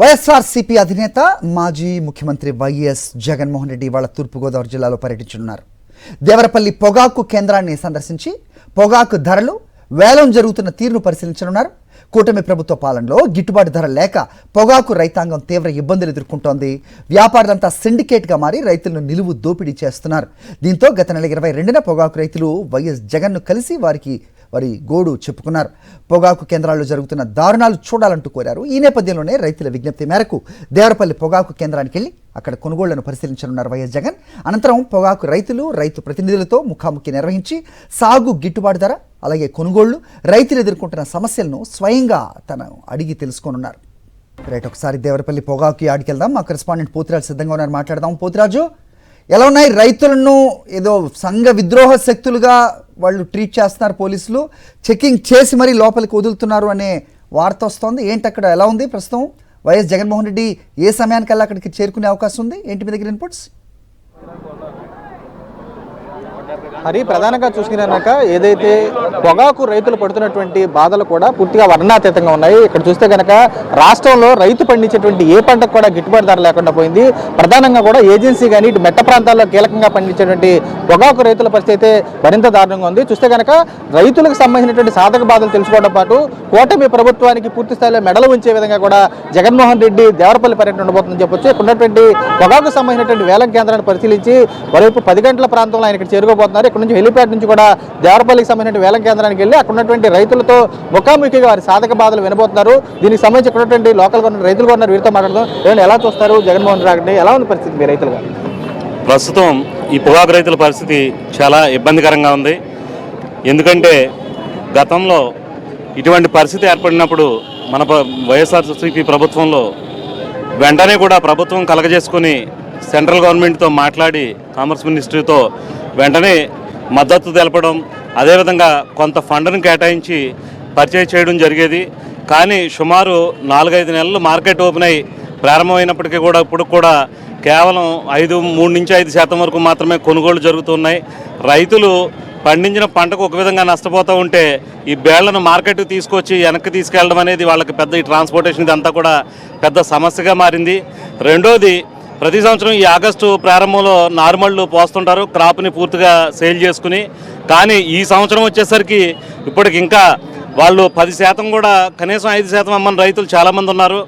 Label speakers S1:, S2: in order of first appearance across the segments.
S1: వైఎస్ఆర్సీపీ అధినేత మాజీ ముఖ్యమంత్రి వైఎస్ జగన్మోహన్ రెడ్డి వాళ్ళ తూర్పుగోదావరి జిల్లాలో పర్యటించనున్నారు. దేవరపల్లి పొగాకు కేంద్రాన్ని సందర్శించి పొగాకు ధరలు, వేలం జరుగుతున్న తీరును పరిశీలించనున్నారు. కూటమి ప్రభుత్వ పాలనలో గిట్టుబాటు ధర లేక పొగాకు రైతాంగం తీవ్ర ఇబ్బందులు ఎదుర్కొంటోంది. వ్యాపారులంతా సిండికేట్గా మారి రైతులను నిలువు దోపిడీ చేస్తున్నారు. దీంతో గత నెల 22న పొగాకు రైతులు వైఎస్ జగన్ను కలిసి వారి గోడు చెప్పుకున్నారు. పొగాకు కేంద్రాల్లో జరుగుతున్న దారుణాలు చూడాలంటూ కోరారు. ఈ నేపథ్యంలోనే రైతుల విజ్ఞప్తి మేరకు దేవరపల్లి పొగాకు కేంద్రానికి వెళ్లి అక్కడ కొనుగోళ్లను పరిశీలించనున్నారు వైఎస్ జగన్. అనంతరం పొగాకు రైతు ప్రతినిధులతో ముఖాముఖి నిర్వహించి సాగు గిట్టుబాటు ధర, అలాగే కొనుగోళ్లు, రైతులు ఎదుర్కొంటున్న సమస్యలను స్వయంగా తను అడిగి తెలుసుకోనున్నారు. రైట్, ఒకసారి దేవరపల్లి పొగాకు యార్డ్కి వెళ్దాం. మా కరెస్పాండెంట్ పోతిరాజు సిద్ధంగా ఉన్నారు, మాట్లాడదాం. పోతిరాజు, ఎలా ఉన్నాయి? రైతులను ఏదో సంఘ విద్రోహ శక్తులుగా వాళ్ళు ట్రీట్ చేస్తున్నారు, పోలీసులు చెకింగ్ చేసి మరీ లోపలికి వదులుతున్నారు అనే వార్త వస్తోంది. ఏంటి అక్కడ ఎలా ఉంది ప్రస్తుతం? వైఎస్ జగన్మోహన్ రెడ్డి ఏ సమయానికల్లా అక్కడికి చేరుకునే అవకాశం ఉంది? ఏంటి మీ దగ్గర ఇన్పుట్స్?
S2: హరి, ప్రధానంగా చూసుకున్నాక ఏదైతే పొగాకు రైతులు పడుతున్నటువంటి బాధలు కూడా పూర్తిగా వర్ణాతీతంగా ఉన్నాయి. ఇక్కడ చూస్తే కనుక రాష్ట్రంలో రైతు పండించేటువంటి ఏ పంటకు కూడా గిట్టుబాటు ధర లేకుండా పోయింది. ప్రధానంగా కూడా ఏజెన్సీ కానీ ఇటు మెట్ట ప్రాంతాల్లో కీలకంగా పండించేటువంటి పొగాకు రైతుల పరిస్థితి అయితే మరింత దారుణంగా ఉంది. చూస్తే కనుక రైతులకు సంబంధించినటువంటి సాధక బాధలు తెలుసుకోవడం పాటు కూటమి ప్రభుత్వానికి పూర్తి స్థాయిలో మెడలు ఉంచే విధంగా కూడా జగన్మోహన్ రెడ్డి దేవరపల్లి పర్యటన ఉండబోతుందని చెప్పొచ్చు. ఇక్కడ ఉన్నటువంటి పొగాకు సంబంధించినటువంటి వేలం కేంద్రాన్ని పరిశీలించి మరోవైపు 10 గంటల ప్రాంతంలో ఆయన ఇక్కడ చేరుకోబోతున్నారు. ఇక్కడ నుంచి హెలిప్యాడ్ నుంచి కూడా దేవరపల్లికి సంబంధించిన వేలం కేంద్రానికి వెళ్ళి అక్కడ ఉన్నటువంటి రైతులతో ముఖాముఖిగా వారి సాధక బాధలు వినబోతున్నారు. దీనికి సంబంధించి ఇక్కడ ఉన్నటువంటి లోకల్ గవర్నర్ రైతులు గవర్నర్ వీరితో మాట్లాడదాం. ఏమైనా ఎలా చూస్తారు జగన్మోహన్ రెడ్డి? ఎలా ఉంది పరిస్థితి మీ రైతులుగా?
S3: ప్రస్తుతం ఈ పొగాకు రైతుల పరిస్థితి చాలా ఇబ్బందికరంగా ఉంది. ఎందుకంటే గతంలో ఇటువంటి పరిస్థితి ఏర్పడినప్పుడు మన వైఎస్ఆర్సీపీ ప్రభుత్వంలో వెంటనే కూడా ప్రభుత్వం కలగజేసుకుని సెంట్రల్ గవర్నమెంట్తో మాట్లాడి కామర్స్ మినిస్ట్రీతో వెంటనే మద్దతు తెలపడం, అదేవిధంగా కొంత ఫండ్ను కేటాయించి పర్చేజ్ చేయడం జరిగేది. కానీ సుమారు 4-5 నెలలు మార్కెట్ ఓపెన్ అయ్యి ప్రారంభమైనప్పటికీ కూడా ఇప్పుడు కూడా కేవలం 3 నుంచి 5% వరకు మాత్రమే కొనుగోళ్లు జరుగుతున్నాయి. రైతులు పండించిన పంటకు ఒక విధంగా నష్టపోతూ ఉంటే ఈ బేళ్లను మార్కెట్కి తీసుకొచ్చి వెనక్కి తీసుకెళ్ళడం అనేది వాళ్ళకి పెద్ద ఈ ట్రాన్స్పోర్టేషన్ ఇదంతా కూడా పెద్ద సమస్యగా మారింది. రెండోది, ప్రతి సంవత్సరం ఈ ఆగస్టు ప్రారంభంలో నార్మళ్ళు పోస్తుంటారు క్రాప్ని పూర్తిగా సేల్ చేసుకుని. కానీ ఈ సంవత్సరం వచ్చేసరికి ఇప్పటికి ఇంకా వాళ్ళు 10% కూడా, కనీసం 5% అమ్మని రైతులు చాలామంది ఉన్నారు.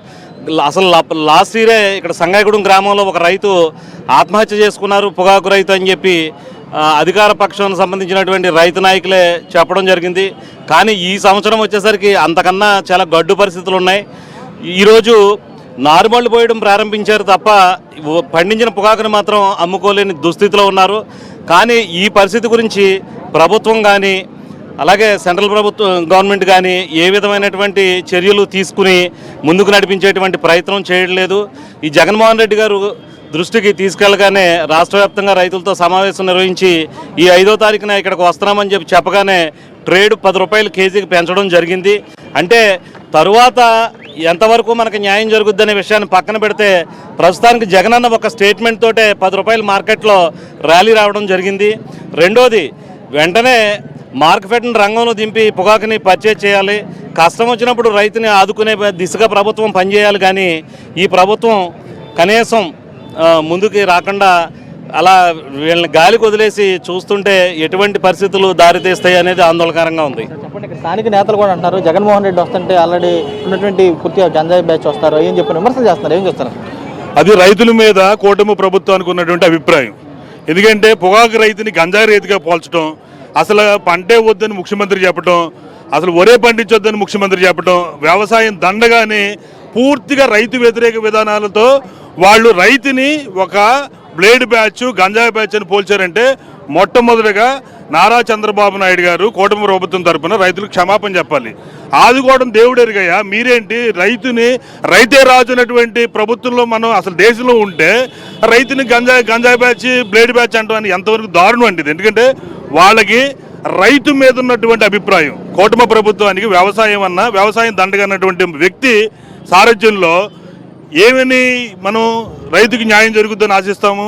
S3: అసలు లాస్ట్ ఇయరే ఇక్కడ సంగాయగూడెం గ్రామంలో ఒక రైతు ఆత్మహత్య చేసుకున్నారు, పొగాకు రైతు అని చెప్పి అధికార పక్షానికి సంబంధించినటువంటి రైతు నాయకులే చెప్పడం జరిగింది. కానీ ఈ సంవత్సరం వచ్చేసరికి అంతకన్నా చాలా గడ్డు పరిస్థితులు ఉన్నాయి. ఈరోజు నార్మల్ పోయడం ప్రారంభించారు తప్ప పండించిన పొగాకుని మాత్రం అమ్ముకోలేని దుస్థితిలో ఉన్నారు. కానీ ఈ పరిస్థితి గురించి ప్రభుత్వం కానీ అలాగే సెంట్రల్ గవర్నమెంట్ కానీ ఏ విధమైనటువంటి చర్యలు తీసుకుని ముందుకు నడిపించేటువంటి ప్రయత్నం చేయట్లేదు. ఈ జగన్మోహన్ రెడ్డి గారు దృష్టికి తీసుకెళ్ళగానే రాష్ట్ర వ్యాప్తంగా రైతులతో సమావేశం నిర్వహించి ఈ 5వ తారీఖున ఇక్కడికి వస్తున్నామని చెప్పగానే ట్రేడ్ 10 రూపాయలు కేజీకి పెంచడం జరిగింది. అంటే తరువాత ఎంతవరకు మనకు న్యాయం జరుగుద్దనే విషయాన్ని పక్కన పెడితే ప్రస్తుతానికి జగనన్న ఒక స్టేట్మెంట్ తోటే 10 రూపాయలు మార్కెట్లో ర్యాలీ రావడం జరిగింది. రెండోది, వెంటనే మార్కెట్ని రంగంలో దింపి పొగాకుని పర్చేజ్ చేయాలి. కష్టం వచ్చినప్పుడు రైతుని ఆదుకునే దిశగా ప్రభుత్వం పనిచేయాలి. కానీ ఈ ప్రభుత్వం కనీసం ముందుకి రాకుండా అలా వీళ్ళని గాలికి వదిలేసి చూస్తుంటే ఎటువంటి పరిస్థితులు దారితీస్తాయి అనేది ఆందోళనకరంగా ఉంది.
S2: చెప్పండి, స్థానిక నేతలు కూడా అంటారు జగన్మోహన్ రెడ్డి వస్తుంటే ఆల్రెడీ ఉన్నటువంటి పూర్తిగా గంజాయి బ్యాచ్ వస్తారు, ఏం చెప్పిన విమర్శలు చేస్తున్నారు, ఏం చేస్తారు?
S4: అది రైతుల మీద కూటమి ప్రభుత్వానికి ఉన్నటువంటి అభిప్రాయం. ఎందుకంటే పొగాకు రైతుని గంజాయి రైతుగా పోల్చడం, అసలు పంటే వద్దని ముఖ్యమంత్రి చెప్పడం, అసలు ఒరే పండించొద్దని ముఖ్యమంత్రి చెప్పడం, వ్యవసాయం దండగానే పూర్తిగా రైతు వ్యతిరేక విధానాలతో వాళ్ళు రైతుని ఒక బ్లేడ్ బ్యాచ్, గంజాయి బ్యాచ్ అని పోల్చారంటే మొట్టమొదటిగా నారా చంద్రబాబు నాయుడు గారు కూటమి ప్రభుత్వం తరఫున రైతులకు క్షమాపణ చెప్పాలి. ఆదుకోవడం దేవుడెరుగయ్యా, మీరేంటి రైతే రాజు అనేటువంటి ప్రభుత్వంలో మనం అసలు దేశంలో ఉంటే రైతుని గంజాయి బ్యాచ్, బ్లేడ్ బ్యాచ్ అంటాం ఎంతవరకు దారుణం అండి. ఎందుకంటే వాళ్ళకి రైతు మీద ఉన్నటువంటి అభిప్రాయం, కూటమి ప్రభుత్వానికి వ్యవసాయం దండగా అన్నటువంటి వ్యక్తి సారథ్యంలో ఏమని మనం రైతుకి న్యాయం జరుగుతుందని ఆశిస్తాము.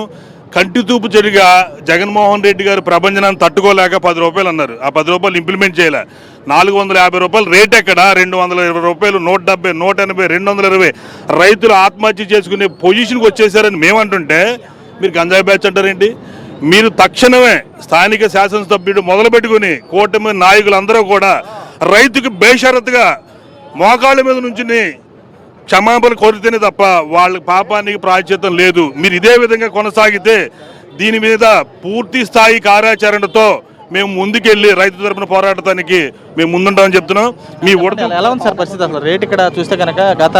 S4: కంటి తూపు చెరిగా జగన్మోహన్ రెడ్డి గారు ప్రభంజనాన్ని తట్టుకోలేక 10 రూపాయలు అన్నారు. ఆ 10 రూపాయలు ఇంప్లిమెంట్ చేయలే. 450 రూపాయలు రేట్ ఎక్కడ, 220 రూపాయలు, 170, 180, 220 రైతులు ఆత్మహత్య చేసుకునే పొజిషన్కి వచ్చేసారని మేమంటుంటే మీరు గంజాయి బ్యాచ్ అంటారేంటి? మీరు తక్షణమే స్థానిక శాసనసభ్యుడు మొదలు పెట్టుకుని కూటమి నాయకులందరూ కూడా రైతుకు బేషరతుగా మోకాళ్ళ మీద నుంచి క్షమాపణ కోరితేనే తప్ప వాళ్ళ పాపానికి ప్రాయశ్చిత్తం లేదు. మీరు ఇదే విధంగా కొనసాగితే దీని మీద పూర్తి స్థాయి కార్యాచరణతో మేము ముందుకెళ్ళి రైతు తరపున పోరాడటానికి మేము ముందుంటామని చెప్తున్నాం. మీ
S2: ఎలా ఉంది సార్ పరిస్థితి? అసలు రేట్ ఇక్కడ చూస్తే కనుక గత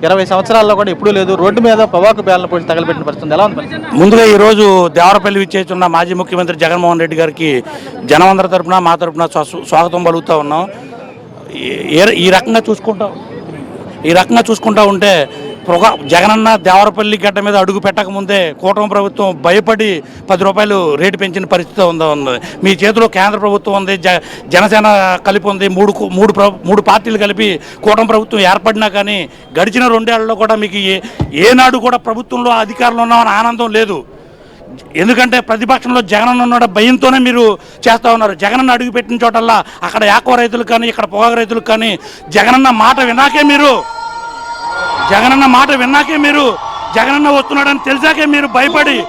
S2: 20 సంవత్సరాల్లో కూడా ఎప్పుడూ లేదు. రోడ్డు మీద పొగాకు బేలను పోయి తగలబెట్టిన పరిస్థితి ఎలా ఉంది?
S5: ముందుగా ఈరోజు దేవరపల్లి విచ్చేస్తున్న మాజీ ముఖ్యమంత్రి జగన్మోహన్ రెడ్డి గారికి జనమందరి తరపున మా తరపున స్వాగతం పలుకుతూ ఉన్నాం. ఈ రకంగా చూసుకుంటా ఉంటే జగనన్న దేవరపల్లి గడ్డ మీద అడుగు పెట్టకముందే కూటమి ప్రభుత్వం భయపడి 10 రూపాయలు రేటు పెంచిన పరిస్థితి ఉంది. మీ చేతిలో కేంద్ర ప్రభుత్వం ఉంది, జనసేన కలిపి ఉంది, మూడు పార్టీలు కలిపి కూటమి ప్రభుత్వం ఏర్పడినా కానీ గడిచిన 2 ఏళ్లలో కూడా మీకు ఏనాడు కూడా ప్రభుత్వంలో అధికారంలో ఉన్నామని ఆనందం లేదు. ఎందుకంటే ప్రతిపక్షంలో జగనన్న ఉన్న భయంతోనే మీరు చేస్తూ ఉన్నారు. జగనన్న అడుగు పెట్టిన చోటల్లా అక్కడ యాక్వా రైతులకు కానీ ఇక్కడ పొగాకు రైతులకు కానీ జగనన్న మాట విన్నాకే మీరు జగనన్న వస్తున్నాడని తెలిసాకే మీరు భయపడి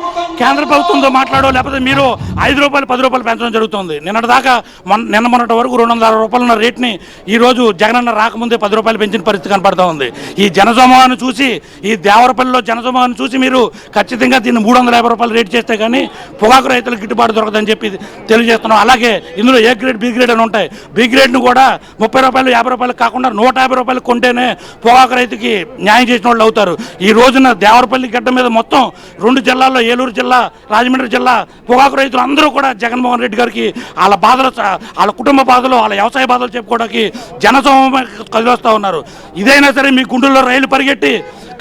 S5: కేంద్ర ప్రభుత్వంతో మాట్లాడో లేకపోతే మీరు 5 రూపాయలు 10 రూపాయలు పెంచడం జరుగుతుంది. నిన్నటిదాకా మొన్నటి వరకు 260 రూపాయలు ఉన్న రేట్ని ఈరోజు జగనన్న రాకముందే 10 రూపాయలు పెంచిన పరిస్థితి కనపడుతూ ఉంది. ఈ జనసమూహాన్ని చూసి, ఈ దేవరపల్లిలో జనసమూహాన్ని చూసి మీరు ఖచ్చితంగా దీన్ని 350 రూపాయలు రేట్ చేస్తే కానీ పొగాకు రైతులకు గిట్టుబాటు దొరకదని చెప్పి తెలియజేస్తున్నాం. అలాగే ఇందులో ఏ గ్రేడ్, బి గ్రేడ్ అని ఉంటాయి. బి గ్రేడ్ను కూడా 30 రూపాయలు 50 రూపాయలు కాకుండా 150 రూపాయలు కొంటేనే పొగాకు రైతుకి న్యాయం చేసిన వాళ్ళు అవుతారు. ఈ రోజున దేవరపల్లి గడ్డ మీద మొత్తం 2 జిల్లాల్లో, ఏలూరు జిల్లా, రాజమండ్రి జిల్లా పొగాకు రైతులు అందరూ కూడా జగన్మోహన్ రెడ్డి గారికి వాళ్ళ బాధలు, వాళ్ళ కుటుంబ బాధలు, వాళ్ళ వ్యవసాయ బాధలు చెప్పుకోవడానికి జనసమూహం కదిలిస్తూ ఉన్నారు. ఇదైనా సరే మీ గుండెల్లో రైలు పరిగెట్టి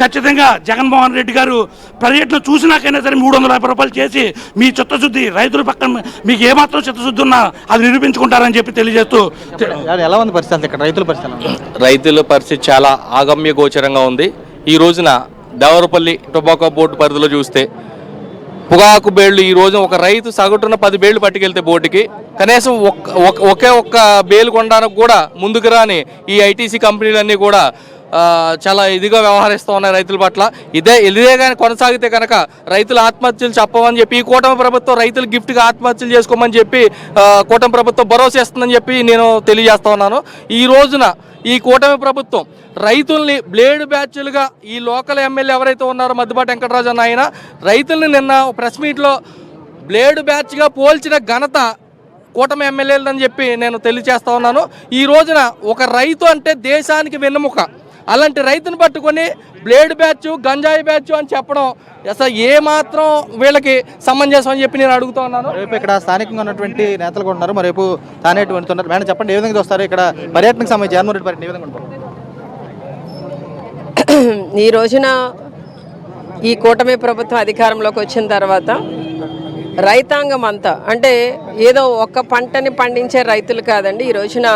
S5: ఖచ్చితంగా జగన్మోహన్ రెడ్డి గారు పర్యటన చూసినాకైనా సరే 350 రూపాయలు చేసి మీ చిత్తశుద్ధి, రైతుల పక్కన మీకు ఏమాత్రం చిత్తశుద్ధి ఉన్నా అది నిరూపించుకుంటారని చెప్పి తెలియజేస్తూ.
S2: ఎలా ఉంది పరిస్థితి ఇక్కడ రైతుల పరిస్థితి?
S6: రైతుల పరిస్థితి చాలా ఆగమ్య గోచరంగా ఉంది. ఈ రోజున దేవరపల్లి టొబాకో బోర్డు పరిధిలో చూస్తే పొగాకు బేళ్లు ఈ రోజు ఒక రైతు సగటున 10 బేళ్లు పట్టుకెళ్తే బోర్డుకి కనీసం ఒక్క బేలు కొనడానికి కూడా ముందుకు రాని ఈ ఐటీసీ కంపెనీలన్నీ కూడా చాలా ఇదిగా వ్యవహరిస్తూ ఉన్నాయి రైతుల పట్ల. ఇదే కానీ కొనసాగితే కనుక రైతులు ఆత్మహత్యలు చెప్పమని చెప్పి ఈ కూటమి ప్రభుత్వం రైతులు గిఫ్ట్గా ఆత్మహత్యలు చేసుకోమని చెప్పి కూటమి ప్రభుత్వం భరోసా ఇస్తుందని చెప్పి నేను తెలియజేస్తా ఉన్నాను. ఈ రోజున ఈ కూటమి ప్రభుత్వం రైతుల్ని బ్లేడ్ బ్యాచ్లుగా ఈ లోకల్ ఎమ్మెల్యే ఎవరైతే ఉన్నారో మద్దిపాటి వెంకటరాజు అన్న ఆయన రైతుల్ని నిన్న ప్రెస్ మీట్లో బ్లేడ్ బ్యాచ్గా పోల్చిన ఘనత కూటమి ఎమ్మెల్యేలని చెప్పి నేను తెలియజేస్తా ఉన్నాను. ఈ రోజున ఒక రైతు అంటే దేశానికి వెన్నెముక. అలాంటి రైతును పట్టుకొని బ్లేడ్ బ్యాచ్, గంజాయి బ్యాచ్ అని చెప్పడం అసలు ఏమాత్రం వీళ్ళకి సమంజసం అని చెప్పి నేను అడుగుతూ ఉన్నాను.
S2: రేపు ఇక్కడ స్థానికంగా ఉన్నటువంటి నేతలు కూడా ఉన్నారు, మరి రేపు తానేటి వెళ్తున్నారు. మేడం చెప్పండి, ఏ విధంగా వస్తారు ఇక్కడ పర్యటనకు సంబంధించి జగన్మోహన్ రెడ్డి పర్యటన ఏ విధంగా ఉంటారు?
S7: ఈ రోజున ఈ కూటమి ప్రభుత్వం అధికారంలోకి వచ్చిన తర్వాత రైతాంగం అంతా అంటే ఏదో ఒక్క పంటని పండించే రైతులు కాదండి. ఈ రోజున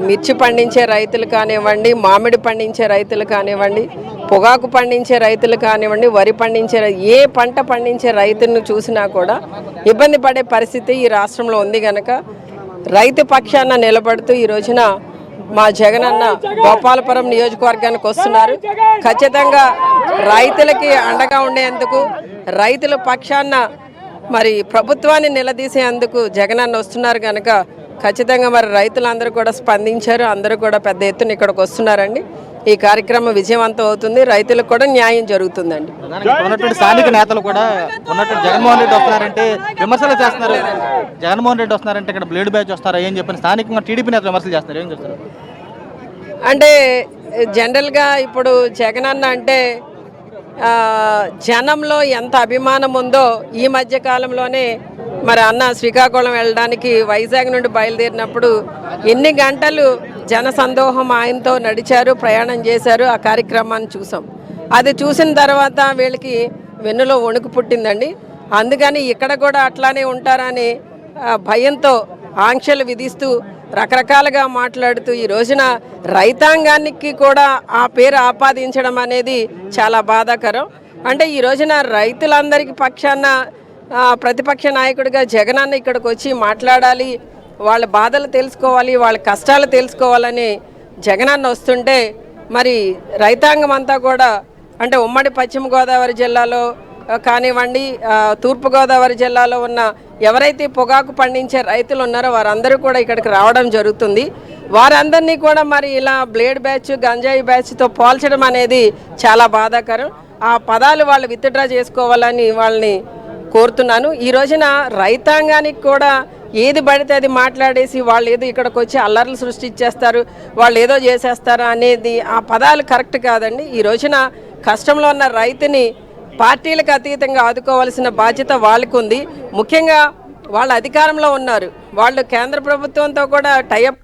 S7: మిర్చి పండించే రైతులు కానివ్వండి, మామిడి పండించే రైతులు కానివ్వండి, పొగాకు పండించే రైతులు కానివ్వండి, వరి పండించే ఏ పంట పండించే రైతులను చూసినా కూడా ఇబ్బంది పడే పరిస్థితి ఈ రాష్ట్రంలో ఉంది కనుక రైతు పక్షాన నిలబడుతూ ఈ రోజున మా జగనన్న గోపాలపురం నియోజకవర్గానికి వస్తున్నారు. ఖచ్చితంగా రైతులకి అండగా ఉండేందుకు, రైతుల పక్షాన మరి ప్రభుత్వాన్ని నిలదీసేందుకు జగనన్న వస్తున్నారు కనుక ఖచ్చితంగా మరి రైతులందరూ కూడా స్పందించారు. అందరూ కూడా పెద్ద ఎత్తున ఇక్కడికి వస్తున్నారండి. ఈ కార్యక్రమం విజయవంతం అవుతుంది, రైతులకు కూడా న్యాయం జరుగుతుందండి.
S2: ఉన్నటువంటి స్థానిక నేతలు కూడా ఉన్నటువంటి జగన్మోహన్ రెడ్డి వస్తున్నారంటే విమర్శలు చేస్తున్నారు. జగన్మోహన్ రెడ్డి వస్తున్నారంటే ఇక్కడ బ్లేడ్ బ్యాచ్ వస్తారా ఏం చెప్పని స్థానికంగా టీడీపీ నేతలు విమర్శలు చేస్తున్నారు. ఏం చేస్తారు
S7: అంటే జనరల్గా ఇప్పుడు జగనన్న అంటే జనంలో ఎంత అభిమానం ఉందో ఈ మధ్య కాలంలోనే మరి అన్న శ్రీకాకుళం వెళ్ళడానికి వైజాగ్ నుండి బయలుదేరినప్పుడు ఎన్ని గంటలు జన సందోహం ఆయనతో నడిచారు, ప్రయాణం చేశారు. ఆ కార్యక్రమాన్ని చూసాం. అది చూసిన తర్వాత వీళ్ళకి వెన్నులో వణుకు పుట్టిందండి. అందుకని ఇక్కడ కూడా అట్లానే ఉంటారని భయంతో ఆంక్షలు విధిస్తూ రకరకాలుగా మాట్లాడుతూ ఈ రోజున రైతాంగానికి కూడా ఆ పేరు ఆపాదించడం అనేది చాలా బాధాకరం. అంటే ఈ రోజున రైతులందరికీ పక్షాన ప్రతిపక్ష నాయకుడిగా జగనన్న ఇక్కడికి వచ్చి మాట్లాడాలి, వాళ్ళ బాధలు తెలుసుకోవాలి, వాళ్ళ కష్టాలు తెలుసుకోవాలని జగనన్న వస్తుంటే మరి రైతాంగం అంతా కూడా అంటే ఉమ్మడి పశ్చిమ గోదావరి జిల్లాలో కానివ్వండి, తూర్పుగోదావరి జిల్లాలో ఉన్న ఎవరైతే పొగాకు పండించే రైతులు ఉన్నారో వారందరూ కూడా ఇక్కడికి రావడం జరుగుతుంది. వారందరినీ కూడా మరి ఇలా బ్లేడ్ బ్యాచ్, గంజాయి బ్యాచ్తో పోల్చడం అనేది చాలా బాధాకరం. ఆ పదాలు వాళ్ళు విత్డ్రా చేసుకోవాలని వాళ్ళని కోరుతున్నాను. ఈ రోజున రైతాంగానికి కూడా ఏది పడితే అది మాట్లాడేసి వాళ్ళు ఏదో ఇక్కడికి వచ్చి అల్లర్లు సృష్టించేస్తారు, వాళ్ళు ఏదో చేసేస్తారు అనేది ఆ పదాలు కరెక్ట్ కాదండి. ఈ రోజున కష్టంలో ఉన్న రైతుని పార్టీలకు అతీతంగా ఆదుకోవాల్సిన బాధ్యత వాళ్ళకు ఉంది. ముఖ్యంగా వాళ్ళు అధికారంలో ఉన్నారు, వాళ్ళు కేంద్ర ప్రభుత్వంతో కూడా టైఅప్